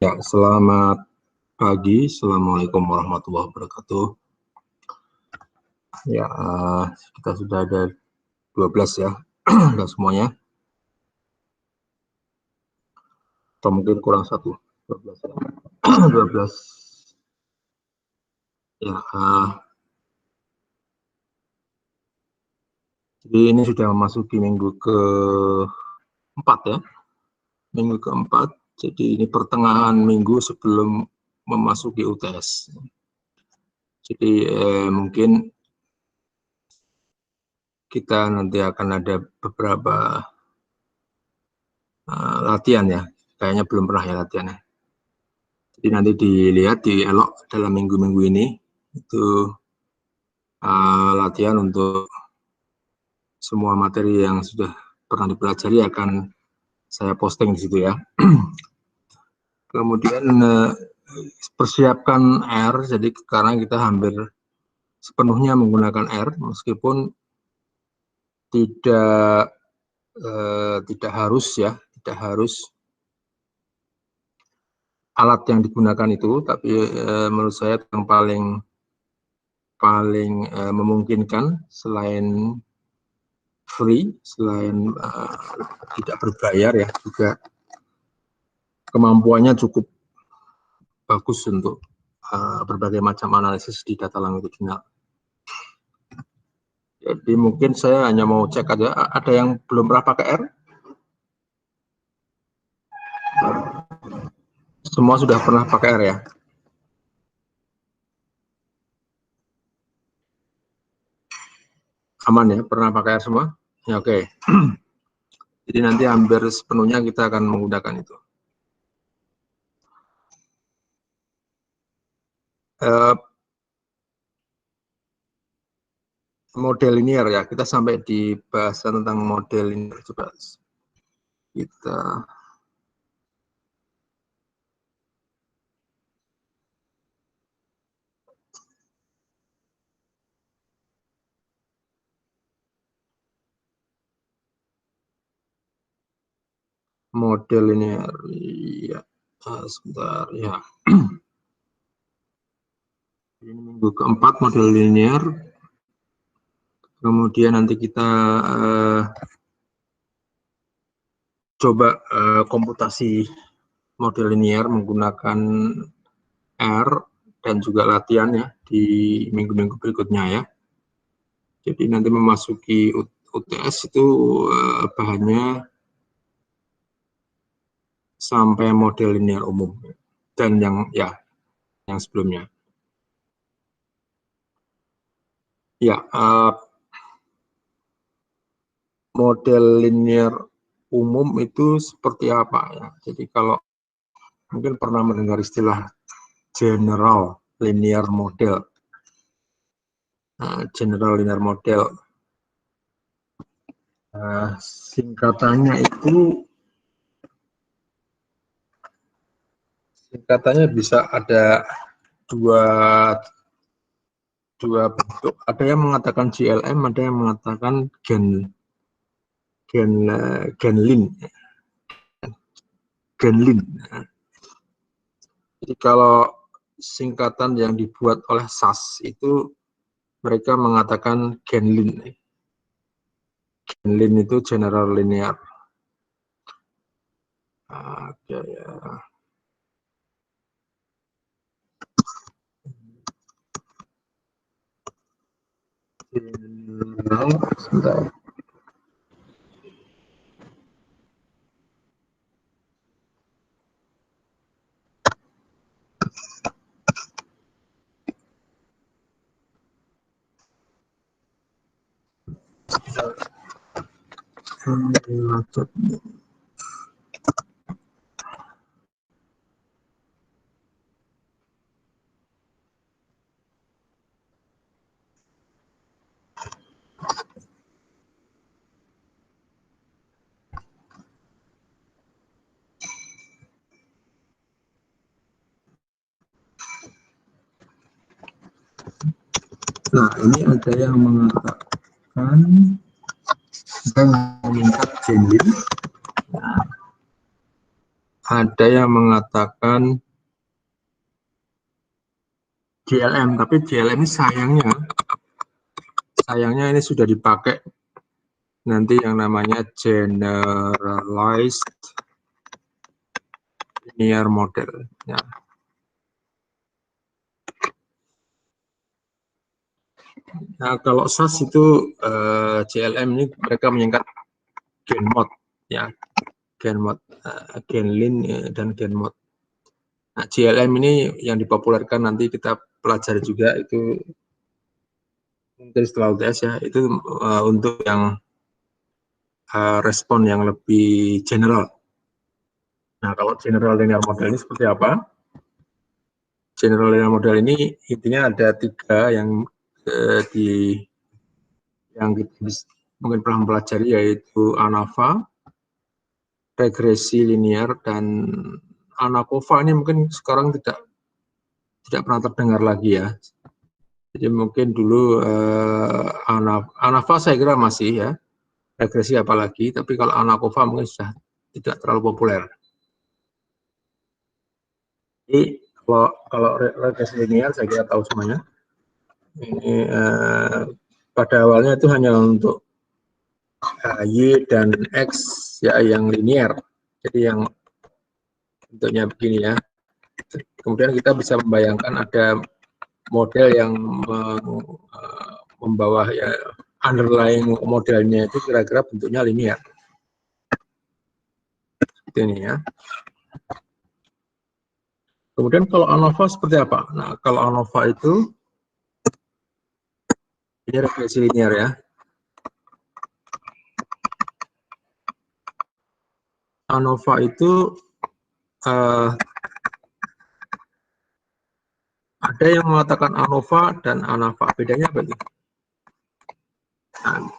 Ya, selamat pagi. Assalamualaikum warahmatullahi wabarakatuh. Ya, kita sudah ada 12 ya, dan semuanya. Atau mungkin kurang 1, 12 ya. 12. Ya, jadi ini sudah memasuki minggu ke-4 ya. Minggu ke-4, jadi ini pertengahan minggu sebelum memasuki UTS. Jadi mungkin kita nanti akan ada beberapa latihan ya, kayaknya belum pernah ya latihannya. Jadi nanti dilihat di elok dalam minggu-minggu ini itu latihan untuk semua materi yang sudah pernah dipelajari akan saya posting di situ ya. Kemudian persiapkan R, jadi karena kita hampir sepenuhnya menggunakan R, meskipun tidak harus ya, tidak harus alat yang digunakan itu, tapi menurut saya yang paling memungkinkan selain free, selain tidak berbayar ya, juga kemampuannya cukup bagus untuk berbagai macam analisis di data longitudinal. Jadi mungkin saya hanya mau cek aja, ada yang belum pernah pakai R? Semua sudah pernah pakai R ya? Aman ya, pernah pakai R semua? Ya, oke. Jadi nanti hampir sepenuhnya kita akan menggunakan itu. Model linear ya, kita sampai di bahasan tentang model linear. Coba kita model linear ya, sebentar ya. Ini minggu ke-4 model linear. Kemudian nanti kita coba komputasi model linear menggunakan R dan juga latihan ya di minggu-minggu berikutnya ya. Jadi nanti memasuki UTS itu bahannya sampai model linear umum dan yang sebelumnya. Ya, model linear umum itu seperti apa ya? Jadi kalau mungkin pernah mendengar istilah general linear model. General linear model. Singkatannya bisa ada dua bentuk. Ada yang mengatakan GLM, ada yang mengatakan Genlin. Jadi kalau singkatan yang dibuat oleh SAS itu mereka mengatakan Genlin. Genlin itu general linear. Oke ya. General, sebentar. Nah, ini ada yang mengatakan kita meningkat Genlin. Nah, ada yang mengatakan GLM, tapi GLM ini sayangnya ini sudah dipakai nanti yang namanya generalized linear model. Ya. Nah, kalau SAS itu GLM ini mereka menyingkat GenMod, ya, GenMod, GenLin dan GenMod. Nah, GLM ini yang dipopulerkan nanti kita pelajari juga itu mungkin setelah UTS ya, itu untuk yang respon yang lebih general. Nah, kalau general linear model ini seperti apa? General linear model ini intinya ada 3 yang yang kita mungkin pernah mempelajari, yaitu ANAVA, regresi linear, dan ANACOVA ini mungkin sekarang tidak pernah terdengar lagi ya. Jadi mungkin dulu ANAVA saya kira masih ya, regresi apalagi, tapi kalau ANACOVA mungkin sudah tidak terlalu populer. Jadi kalau regresi linear saya kira tahu semuanya. Ini pada awalnya itu hanya untuk Y dan X ya yang linear. Jadi yang bentuknya begini ya. Kemudian kita bisa membayangkan ada model yang membawa ya underlying modelnya itu kira-kira bentuknya linear. Seperti ini ya. Kemudian kalau ANOVA seperti apa? Nah, kalau ANOVA itu ini regresi linear ya. ANOVA itu ada yang mengatakan ANOVA dan ANAVA. Bedanya apa itu? Nah,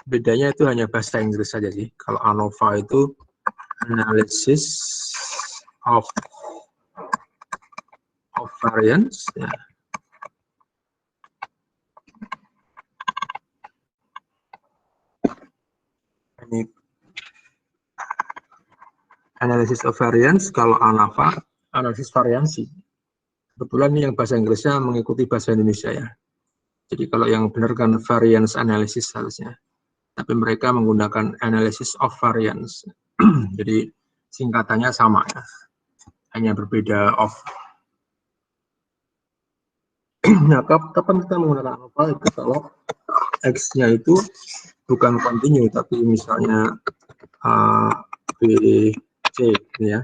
bedanya itu hanya bahasa Inggris saja sih. Kalau ANOVA itu analysis of variance. Ya. Ini analysis of variance. Kalau ANAVA analisis variansi. Kebetulan ini yang bahasa Inggrisnya mengikuti bahasa Indonesia ya. Jadi kalau yang benar kan variance analysis harusnya. Tapi mereka menggunakan analysis of variance. Jadi singkatannya sama ya. Hanya berbeda of. Nah, kapan kita menggunakan ANOVA itu kalau X-nya itu bukan continue, tapi misalnya ABC ya.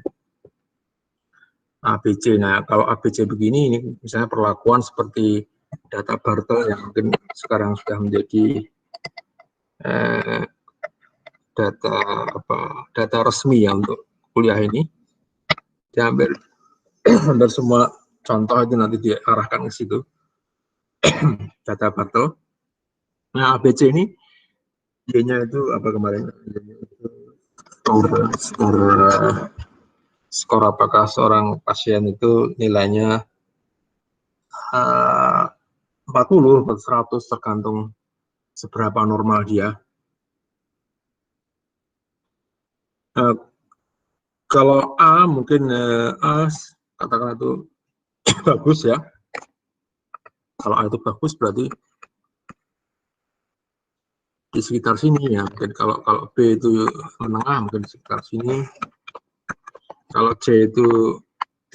ABC. Nah, kalau ABC begini, ini misalnya perlakuan seperti data Bartle yang mungkin sekarang sudah menjadi data resmi ya untuk kuliah ini. Diambil hampir semua contoh itu nanti diarahkan ke situ. Data Bartle. Nah, ABC ini Y-nya itu apa kemarin? Skor apakah seorang pasien itu nilainya 40 atau 100 tergantung seberapa normal dia. Kalau A mungkin A katakan itu bagus ya. Kalau A itu bagus berarti di sekitar sini ya. Mungkin kalau B itu menengah mungkin di sekitar sini. Kalau C itu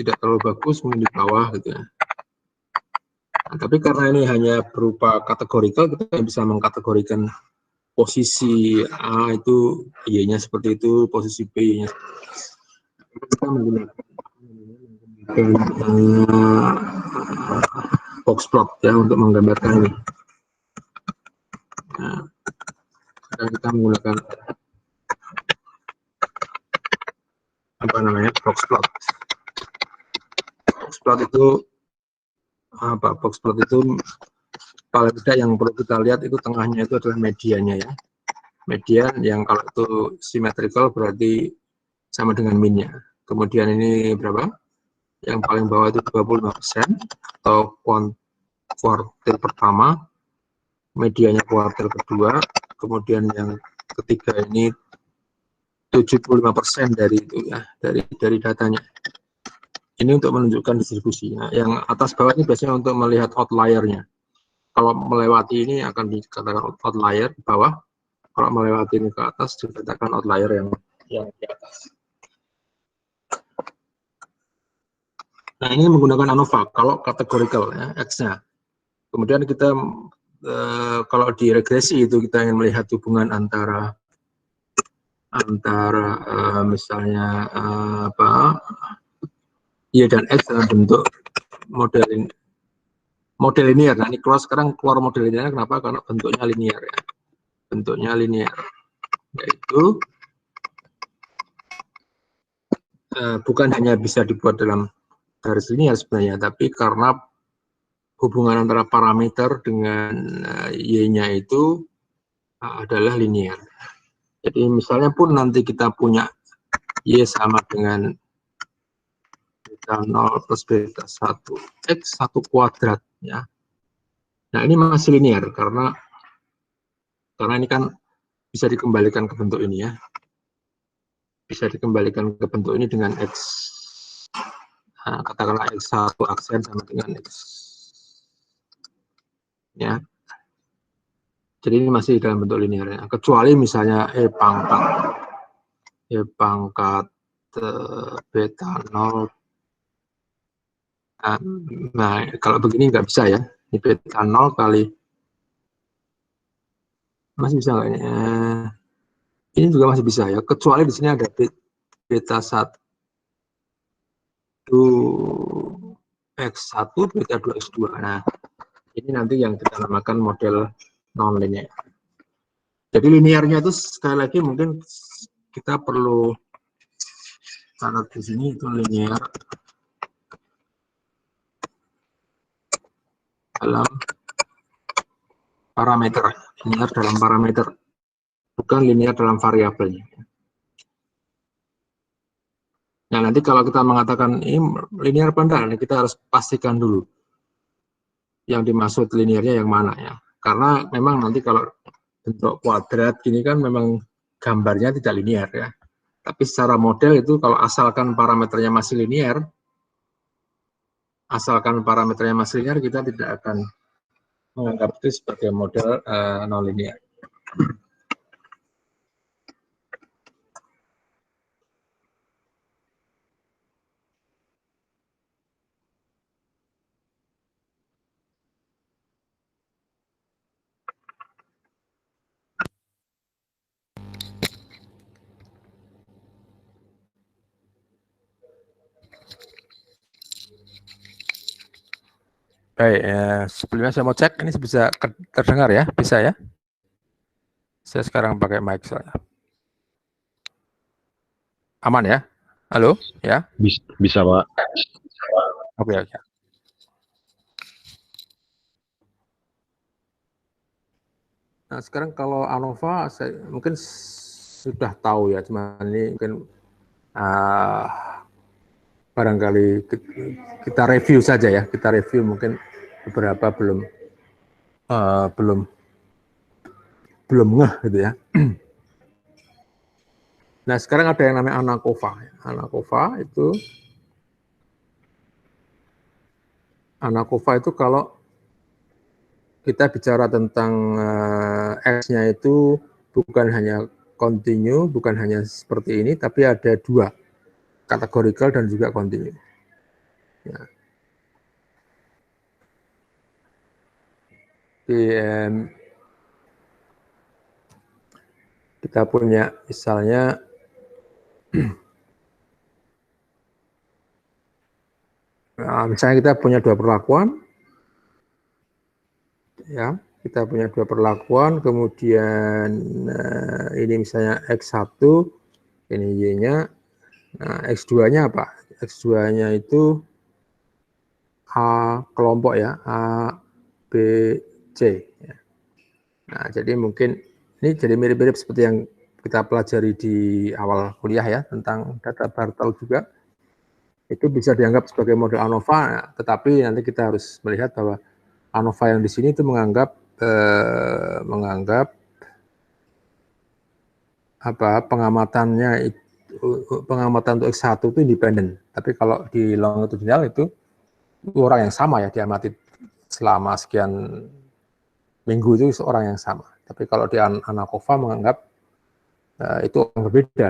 tidak terlalu bagus mungkin di bawah gitu ya. Nah, tapi karena ini hanya berupa kategorikal, kita bisa mengkategorikan posisi A itu Y-nya seperti itu, posisi B-nya. Kita menggunakan box plot ya untuk menggambarkan ini. Nah, dan kita menggunakan apa namanya box plot. Box plot itu apa? Box plot itu paling tidak yang perlu kita lihat itu tengahnya itu adalah medianya ya. Median yang kalau itu symmetrical berarti sama dengan min-nya. Kemudian ini berapa? Yang paling bawah itu 25% atau kuartil pertama, medianya kuartil kedua, kemudian yang ketiga ini 75% dari itu ya, dari datanya. Ini untuk menunjukkan distribusi. Nah, yang atas bawah ini biasanya untuk melihat outlier-nya. Kalau melewati ini akan dikatakan outlier di bawah. Kalau melewati ini ke atas dikatakan outlier yang di atas. Nah, ini menggunakan ANOVA kalau kategorikal ya, X-nya. Kemudian kita kalau di regresi itu kita ingin melihat hubungan antara misalnya Y dan X dalam bentuk model linear. Nah, ini sekarang keluar model linear, kenapa? Karena bentuknya linear ya. Bentuknya linear, yaitu bukan hanya bisa dibuat dalam garis linear sebenarnya, tapi karena hubungan antara parameter dengan Y-nya itu adalah linear. Jadi misalnya pun nanti kita punya Y sama dengan beta 0 plus beta 1, X 1 kuadrat ya. Nah, ini masih linear karena ini kan bisa dikembalikan ke bentuk ini ya. Bisa dikembalikan ke bentuk ini dengan X, nah, katakanlah X1 aksen sama dengan X. Ya. Jadi ini masih dalam bentuk linear ya. Kecuali misalnya pangkat beta 0. Nah, kalau begini nggak bisa ya. Ini beta 0 kali. Masih bisa nggak ini? Ini juga masih bisa ya. Kecuali di sini ada beta 1 X1, beta 2 X2. Nah, ini nanti yang kita namakan model non-linear. Jadi linearnya itu sekali lagi mungkin kita perlu catat di sini itu linear dalam parameter, bukan linear dalam variabelnya. Nah, nanti kalau kita mengatakan ini linear apa enggak, kita harus pastikan dulu yang dimaksud linearnya yang mana ya. Karena memang nanti kalau bentuk kuadrat gini kan memang gambarnya tidak linear ya. Tapi secara model itu kalau asalkan parameternya masih linear, kita tidak akan menganggap itu sebagai model non-linear. Baik, sebelumnya saya mau cek ini bisa terdengar ya, bisa ya? Saya sekarang pakai mic soalnya. Aman ya? Halo, ya? Bisa Pak. Oke. Nah, sekarang kalau ANOVA, saya mungkin sudah tahu ya, cuma ini mungkin barangkali kita review saja ya, mungkin beberapa belum ngeh gitu ya. Nah, sekarang ada yang namanya ANACOVA. ANACOVA itu kalau kita bicara tentang X-nya itu bukan hanya continue, bukan hanya seperti ini, tapi ada dua, kategorikal dan juga continue. Ya. Kita punya misalnya misalnya kita punya dua perlakuan, ya, kemudian ini misalnya X1, ini Y-nya, nah, X2-nya apa? X2-nya itu A kelompok ya, A, B, C. Ya. Nah, jadi mungkin ini jadi mirip-mirip seperti yang kita pelajari di awal kuliah ya, tentang data Bartel juga. Itu bisa dianggap sebagai model ANOVA, tetapi nanti kita harus melihat bahwa ANOVA yang di sini itu menganggap pengamatannya pengamatan untuk X1 itu independen. Tapi kalau di longitudinal itu orang yang sama ya, diamati selama sekian minggu itu seorang yang sama. Tapi kalau di ANACOVA menganggap itu orang berbeda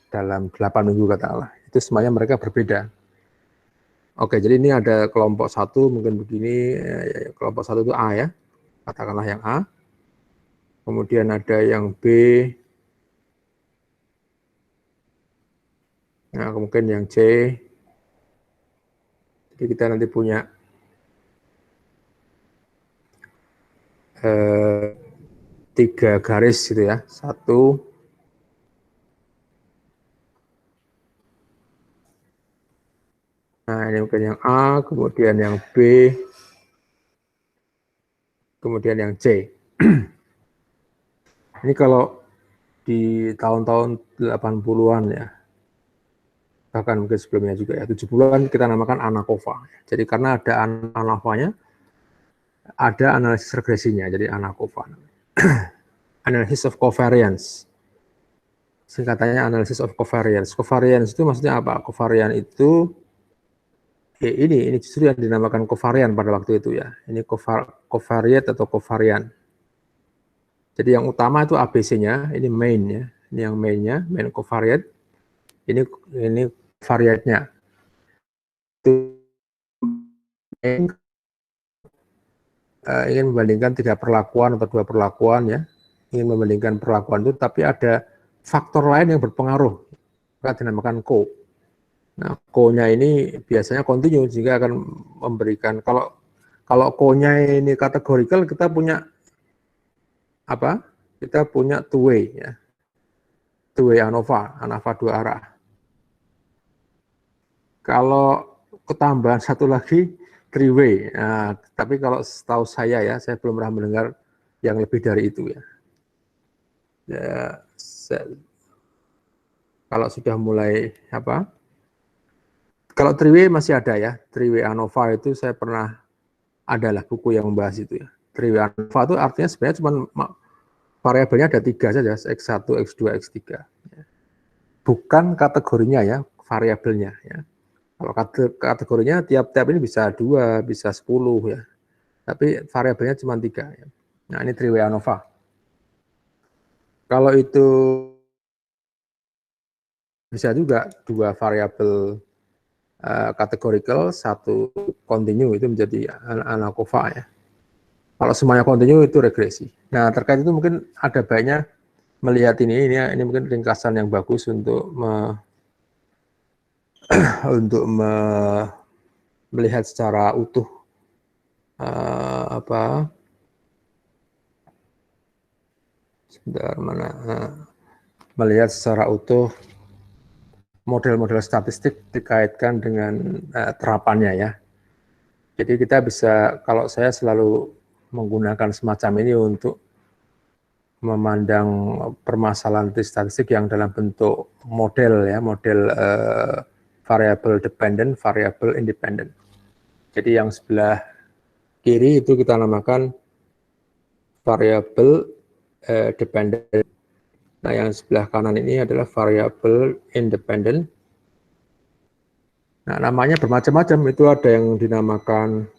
dalam 8 minggu katakanlah. Itu semuanya mereka berbeda. Oke, jadi ini ada kelompok satu mungkin begini, kelompok satu itu A ya, katakanlah yang A. Kemudian ada yang B. Nah, kemudian yang C. Jadi kita nanti punya 3 garis gitu ya. 1, nah ini mungkin yang A, kemudian yang B, kemudian yang C. Ini kalau di tahun-tahun 80-an ya, bahkan mungkin sebelumnya juga ya, 70-an kita namakan ANACOVA. Jadi karena ada ANACOVA-nya, ada analisis regresinya, jadi ANACOVA. Analysis of covariance. Singkatannya analysis of covariance. Covariance itu maksudnya apa? Covariance itu ini justru yang dinamakan covariant pada waktu itu ya. Ini covariate atau covariant. Jadi yang utama itu ABC-nya, ini main ya. Ini yang main-nya, main covariate. Ini variatnya. Itu ingin membandingkan 3 perlakuan atau 2 perlakuan ya. Ingin membandingkan perlakuan itu, tapi ada faktor lain yang berpengaruh. Maka dinamakan co. Nah, co-nya ini biasanya kontinu, sehingga akan memberikan, kalau co-nya ini kategorikal, kita punya apa? Kita punya two way ya. Two way ANOVA 2 arah. Kalau ketambahan satu lagi three way. Nah, tapi kalau setahu saya ya, saya belum pernah mendengar yang lebih dari itu ya. Kalau sudah mulai apa? Kalau three way masih ada ya. Three way ANOVA itu saya pernah adalah buku yang membahas itu ya. Three way ANOVA itu artinya sebenarnya cuma variabelnya ada 3 saja, X1, X2, X3. Bukan kategorinya ya, variabelnya ya. Kalau kategorinya tiap-tiap ini bisa 2, bisa 10 ya. Tapi variabelnya cuma 3 ya. Nah, ini three way ANOVA. Kalau itu bisa juga 2 variabel kategorikal, 1 kontinu itu menjadi ANACOVA ya. Kalau semuanya kontinu itu regresi. Nah, terkait itu mungkin ada baiknya melihat ini mungkin ringkasan yang bagus untuk melihat secara utuh melihat secara utuh model-model statistik dikaitkan dengan terapannya ya. Jadi kita bisa, kalau saya selalu menggunakan semacam ini untuk memandang permasalahan statistik yang dalam bentuk model ya, model variable dependent, variable independent. Jadi yang sebelah kiri itu kita namakan variable dependent. Nah, yang sebelah kanan ini adalah variable independent. Nah, namanya bermacam-macam. Itu ada yang dinamakan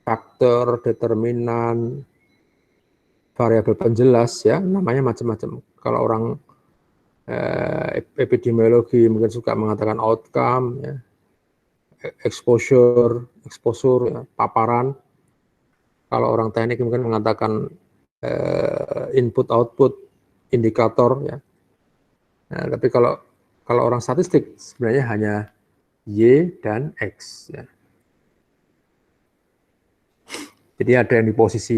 faktor, determinan, variabel penjelas ya, namanya macam-macam. Kalau orang epidemiologi mungkin suka mengatakan outcome ya, exposure ya, paparan. Kalau orang teknik mungkin mengatakan input output indikator ya. Nah, tapi kalau orang statistik sebenarnya hanya Y dan X ya. Jadi ada yang di posisi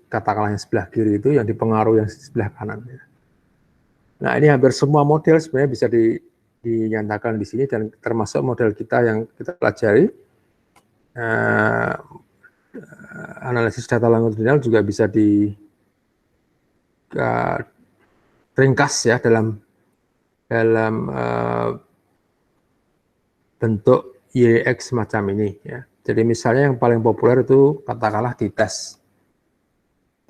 katakanlah yang sebelah kiri itu, yang dipengaruhi yang sebelah kanan ya. Nah, ini hampir semua model sebenarnya bisa dinyatakan di sini, dan termasuk model kita yang kita pelajari, analisis data longitudinal juga bisa ringkas ya dalam bentuk YX semacam ini ya. Jadi misalnya yang paling populer itu katakanlah t-test.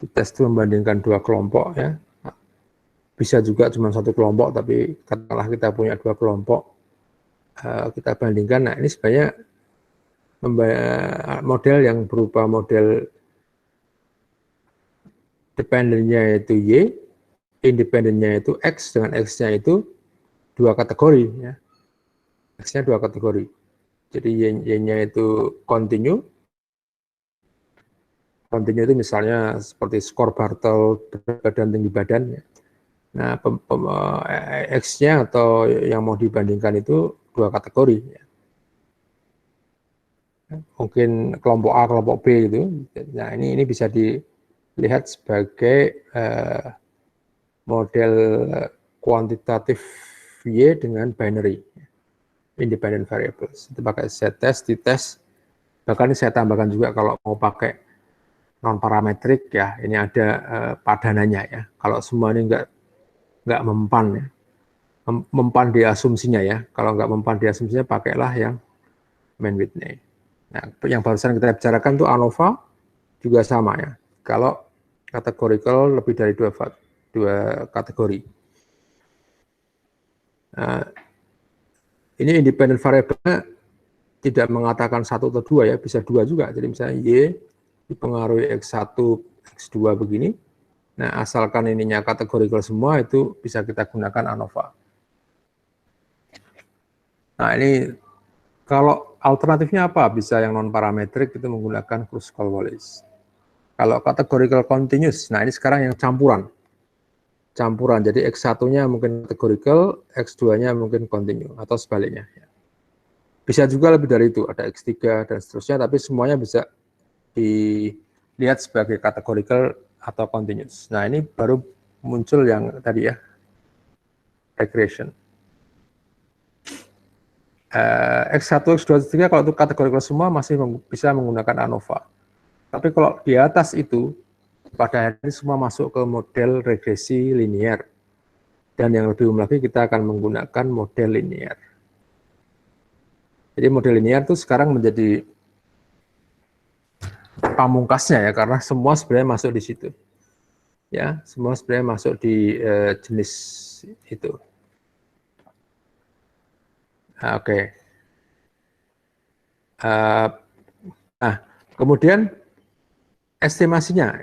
T-test itu membandingkan 2 kelompok ya. bisa juga cuma satu kelompok, tapi katakanlah kita punya 2 kelompok, kita bandingkan. Nah, ini sebenarnya model yang berupa model dependennya itu Y, independennya itu X, dengan X-nya itu 2 kategori, ya. X-nya 2 kategori. Jadi Y-nya itu continue itu misalnya seperti skor Bartel, badan, tinggi badan, ya. Nah, X-nya atau yang mau dibandingkan itu 2 kategori, ya. Mungkin kelompok A, kelompok B gitu. Nah, ini bisa dilihat sebagai model kuantitatif Y dengan binary, independent variables. Itu pakai z-test, t-test. Bahkan saya tambahkan juga kalau mau pakai non parametrik, ya, ini ada padanannya, ya. Kalau semua ini nggak mempan, ya. Mempan di asumsinya, ya. Kalau nggak mempan di asumsinya, pakailah yang main Whitney. Nah, yang barusan kita bicarakan tuh ANOVA juga sama, ya. Kalau categorical lebih dari 2 kategori. Nah, ini independent variable tidak mengatakan 1 atau 2, ya, bisa 2 juga. Jadi misalnya Y dipengaruhi X1, X2 begini. Nah, asalkan ininya categorical semua, itu bisa kita gunakan ANOVA. Nah, ini kalau alternatifnya apa? Bisa yang non parametrik itu menggunakan Kruskal-Wallis. Kalau categorical continuous, nah ini sekarang yang campuran. Jadi X1-nya mungkin categorical, X2-nya mungkin continue, atau sebaliknya. Bisa juga lebih dari itu, ada X3 dan seterusnya, tapi semuanya bisa dilihat sebagai categorical atau continuous. Nah, ini baru muncul yang tadi, ya, regression. X1, X2, X3 kalau itu categorical semua masih bisa menggunakan ANOVA. Tapi kalau di atas itu, pada akhirnya semua masuk ke model regresi linear. Dan yang lebih umum lagi, kita akan menggunakan model linear. Jadi model linear itu sekarang menjadi pamungkasnya, ya, karena semua sebenarnya masuk di situ. Ya, semua sebenarnya masuk di jenis itu. Oke. Nah, kemudian estimasinya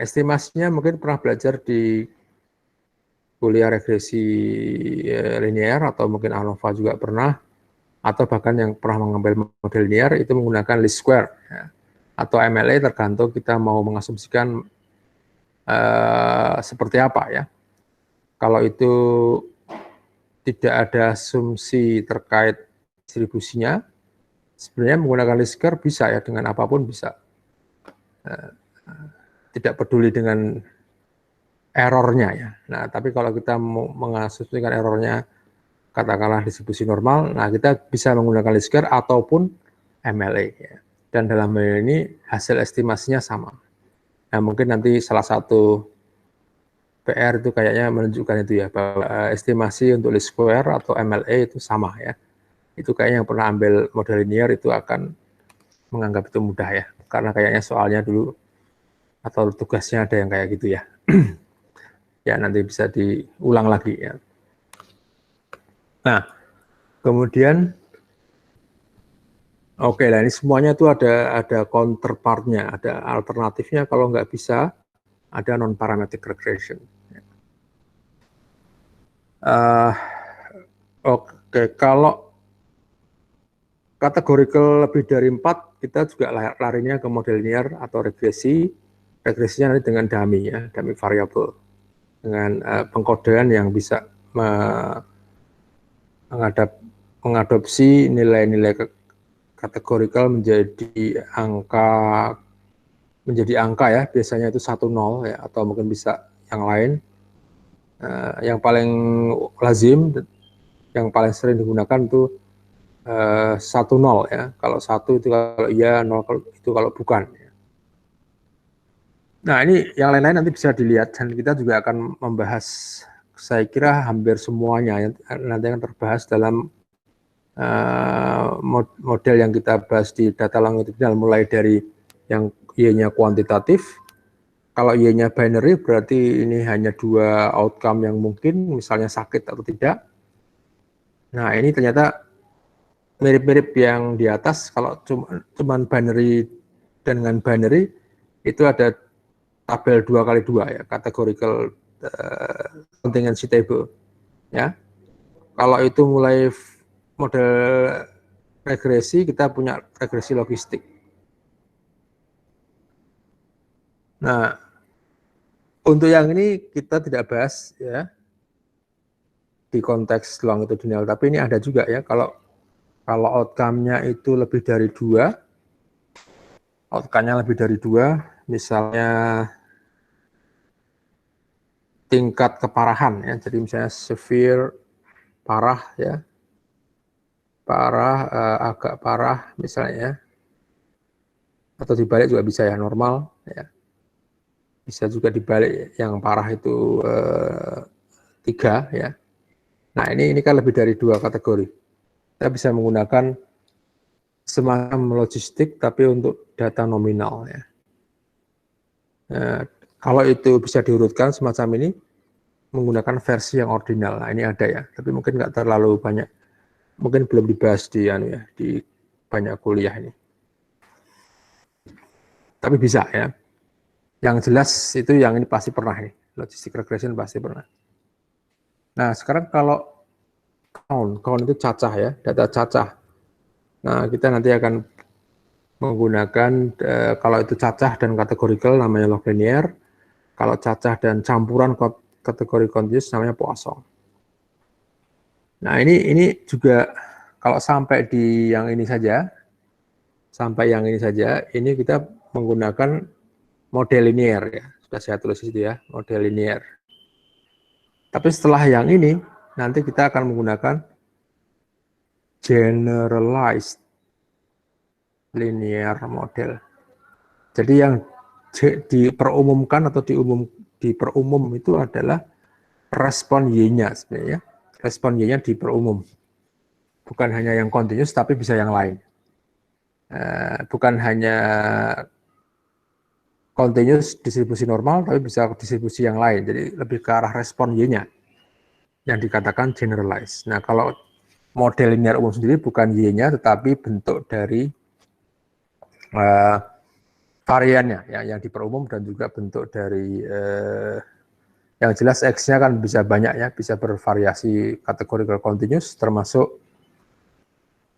mungkin pernah belajar di kuliah regresi linear, atau mungkin ANOVA juga pernah, atau bahkan yang pernah mengambil model linear itu menggunakan least square, ya, atau MLA, tergantung kita mau mengasumsikan seperti apa, ya. Kalau itu tidak ada asumsi terkait distribusinya, sebenarnya menggunakan least square bisa, ya, dengan apapun bisa. Tidak peduli dengan errornya, ya. Nah, tapi kalau kita mau mengasumsikan errornya katakanlah distribusi normal, nah kita bisa menggunakan least square ataupun MLA, ya. Dan dalam hal ini hasil estimasinya sama. Nah, mungkin nanti salah satu PR itu kayaknya menunjukkan itu, ya, bahwa estimasi untuk least square atau MLA itu sama, ya. Itu kayaknya yang pernah ambil model linear itu akan menganggap itu mudah, ya, karena kayaknya soalnya dulu atau tugasnya ada yang kayak gitu, ya. Ya, nanti bisa diulang lagi, ya. Nah, kemudian oke, lah ini semuanya itu ada counterpartnya, ada alternatifnya. Kalau nggak bisa, ada non-parametric regression. Oke, kalau categorical lebih dari 4, kita juga larinya ke model linear atau regresi. Regresinya nanti dengan dummy, ya, dummy variable, dengan pengkodean yang bisa mengadopsi nilai-nilai kategorikal menjadi angka, ya, biasanya itu 1, 0, ya, atau mungkin bisa yang lain. Yang paling lazim, yang paling sering digunakan itu 1, 0, ya. Kalau 1 itu kalau iya, 0 itu kalau bukan. Nah, ini yang lain-lain nanti bisa dilihat, dan kita juga akan membahas, saya kira hampir semuanya nanti akan terbahas dalam model yang kita bahas di data longitudinal, mulai dari yang Y-nya kuantitatif, Kalau Y-nya binary berarti ini hanya 2 outcome yang mungkin, misalnya sakit atau tidak. Nah, ini ternyata mirip-mirip yang di atas. Kalau cuman binary dengan binary itu ada tabel 2x2 ya, categorical contingency table ya. Kalau itu mulai model regresi, kita punya regresi logistik. Nah, untuk yang ini kita tidak bahas ya di konteks longitudinal, tapi ini ada juga ya, kalau outcome-nya itu lebih dari 2, outcome-nya lebih dari 2, misalnya tingkat keparahan ya, jadi misalnya severe, parah ya, parah, agak parah misalnya ya, atau dibalik juga bisa ya, normal ya, bisa juga dibalik yang parah itu 3 ya. Nah, ini kan lebih dari 2 kategori. Kita bisa menggunakan semacam logistik tapi untuk data nominal ya. Kalau itu bisa diurutkan semacam ini menggunakan versi yang ordinal. Nah, ini ada ya, tapi mungkin nggak terlalu banyak, mungkin belum dibahas di banyak kuliah ini. Tapi bisa ya. Yang jelas itu yang ini pasti pernah nih, logistic regression pasti pernah. Nah, sekarang kalau count itu cacah ya, data cacah. Nah, kita nanti akan menggunakan kalau itu cacah dan kategorikal namanya log linear, kalau cacah dan campuran kategori continuous namanya Poisson. Nah, ini juga kalau sampai di yang ini saja, ini kita menggunakan model linear ya. Sudah saya tulis itu ya, model linear. Tapi setelah yang ini, nanti kita akan menggunakan generalized linear model. Jadi yang diperumumkan atau diperumum itu adalah respon Y-nya sebenarnya. Respon Y-nya diperumum. Bukan hanya yang continuous, tapi bisa yang lain. Bukan hanya continuous distribusi normal, tapi bisa distribusi yang lain. Jadi lebih ke arah respon Y-nya yang dikatakan generalized. Nah, kalau model linear umum sendiri bukan Y-nya, tetapi bentuk dari variannya yang diperumum dan juga bentuk dari yang jelas X-nya kan bisa banyak ya, bisa bervariasi categorical continuous, termasuk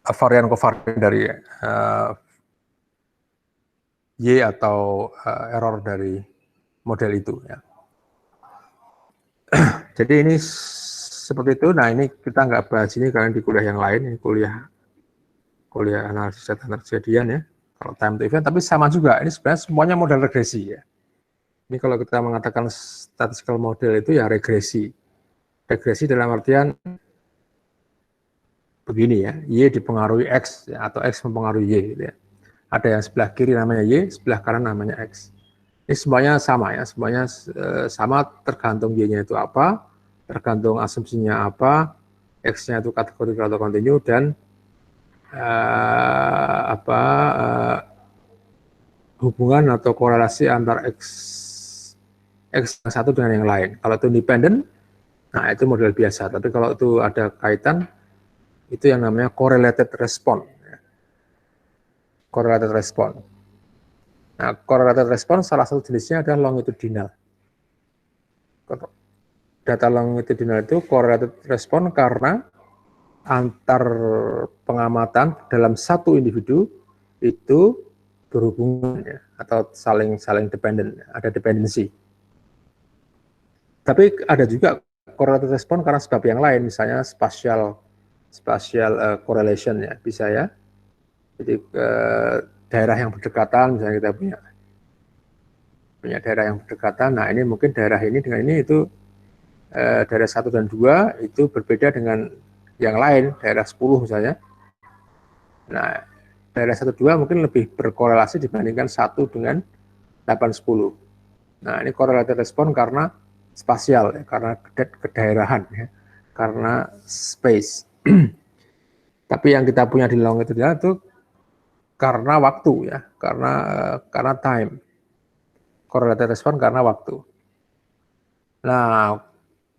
varian kovarian dari Y atau error dari model itu ya. Jadi ini seperti itu. Nah, ini kita nggak bahas ini karena di kuliah yang lain, ini kuliah analisis data kejadian ya, kalau time to event, tapi sama juga, ini sebenarnya semuanya model regresi ya. Ini kalau kita mengatakan statistical model itu ya regresi. Regresi dalam artian begini ya, Y dipengaruhi X ya, atau X mempengaruhi Y gitu ya. Ada yang sebelah kiri namanya Y, sebelah kanan namanya X. Ini semuanya sama ya, semuanya sama tergantung Y-nya itu apa, tergantung asumsinya apa, X-nya itu kategori atau kontinu, dan hubungan atau korelasi antara X yang satu dengan yang lain. Kalau itu independen, nah itu model biasa. Tapi kalau itu ada kaitan, itu yang namanya correlated response. Correlated response. Nah, correlated response salah satu jenisnya adalah longitudinal. Data longitudinal itu correlated response karena antar pengamatan dalam satu individu itu berhubungan ya, atau saling dependen, ada dependensi. Tapi ada juga correlated response karena sebab yang lain, misalnya spatial correlation ya, bisa ya. Jadi daerah yang berdekatan, misalnya kita punya daerah yang berdekatan. Nah, ini mungkin daerah ini dengan ini itu daerah 1 dan 2 itu berbeda dengan yang lain, daerah 10 misalnya. Nah, daerah 1 2 mungkin lebih berkorelasi dibandingkan 1 dengan 8 10. Nah, ini correlated response karena spasial ya, karena kedaerahan ya, karena space. Tapi yang kita punya di longitudinal itu karena waktu ya, karena time. correlated response karena waktu. Nah,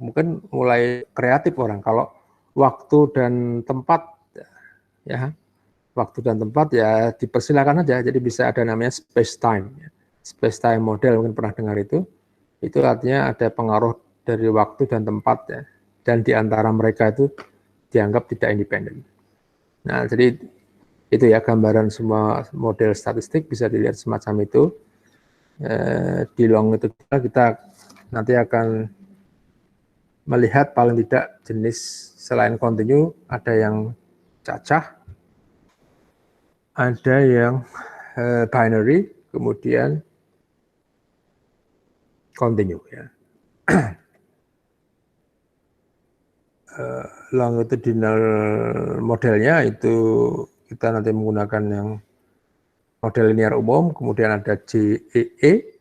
mungkin mulai kreatif orang kalau waktu dan tempat, ya, waktu dan tempat ya dipersilakan aja. Jadi bisa ada namanya space time, space time model, mungkin pernah dengar itu. Itu artinya ada pengaruh dari waktu dan tempat, ya, dan di antara mereka itu dianggap tidak independen. Nah, jadi itu ya gambaran semua model statistik bisa dilihat semacam itu. Di long itu kita nanti akan melihat paling tidak jenis selain kontinu ada yang cacah, ada yang binary, kemudian kontinu, ya. Longitudinal modelnya itu kita nanti menggunakan yang model linear umum, kemudian ada GEE,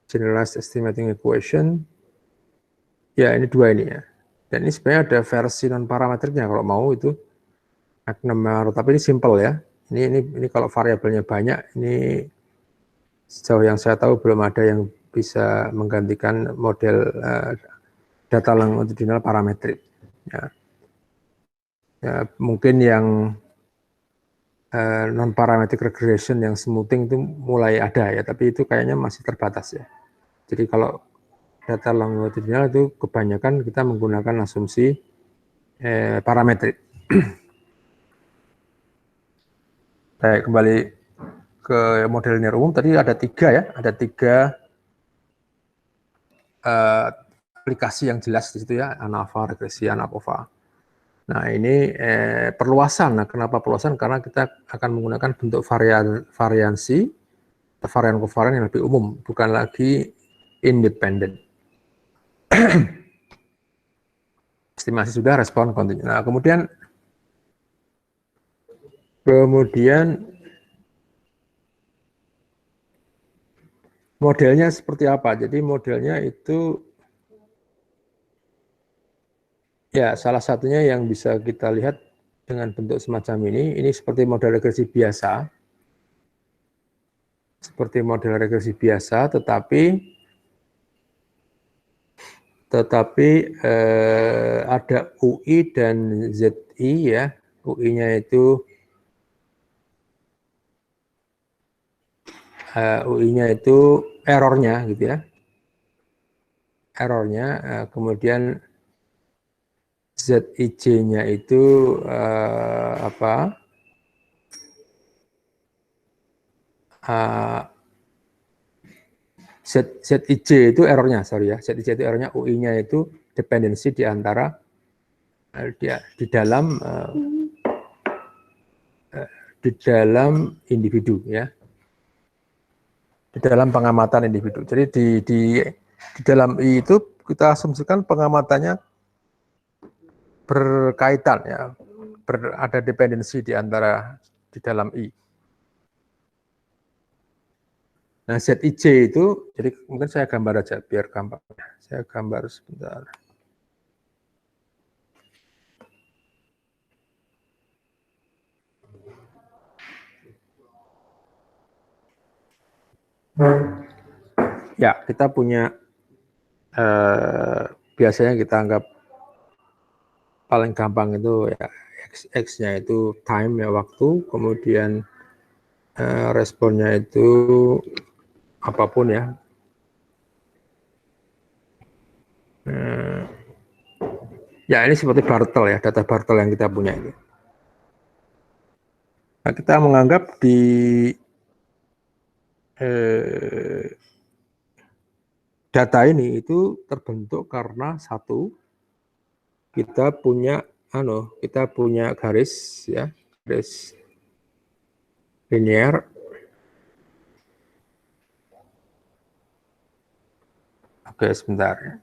Generalized Estimating Equation. Ya, ini dua ini, ya. Dan ini sebenarnya ada versi non parametriknya kalau mau itu McNamara, tapi ini simple, ya. Ini kalau variabelnya banyak, ini sejauh yang saya tahu belum ada yang bisa menggantikan model data longitudinal parametrik. Ya. Ya, mungkin yang non parametric regression yang smoothing itu mulai ada, ya, tapi itu kayaknya masih terbatas, ya. Jadi kalau data longitudinal itu kebanyakan kita menggunakan asumsi parametrik. Baik, kembali ke model linear umum tadi ada tiga, ya, ada tiga aplikasi yang jelas di situ, ya, ANOVA, regresi ANOVA. Nah, ini perluasan. Nah, kenapa perluasan? Karena kita akan menggunakan bentuk variansi, varian kovarian yang lebih umum, bukan lagi independen. Estimasi sudah, respon kontinu. Nah, kemudian modelnya seperti apa? Jadi modelnya itu, ya, salah satunya yang bisa kita lihat dengan bentuk semacam ini seperti model regresi biasa. Seperti model regresi biasa, tetapi ada UI dan ZI, ya. UI-nya itu errornya, gitu, ya. Errornya, kemudian ZIJ-nya itu ZIJ itu errornya, sorry, ya. ZIJ itu errornya, UI-nya itu dependensi di antara di dalam individu, ya. Di dalam pengamatan individu. Jadi di dalam I itu kita asumsikan pengamatannya berkaitan, ya, ada dependensi di antara di dalam I. Nah, ZIJ itu, jadi mungkin saya gambar aja biar gampang. Saya gambar sebentar. Ya, kita punya biasanya kita anggap paling gampang itu, ya, X-nya itu time, ya, waktu, kemudian responnya itu apapun, ya. Ya, ini seperti Bartel, ya, data Bartel yang kita punya ini. Nah, kita menganggap di data ini itu terbentuk karena satu, kita punya garis, ya, garis linear. Oke, sebentar, ya.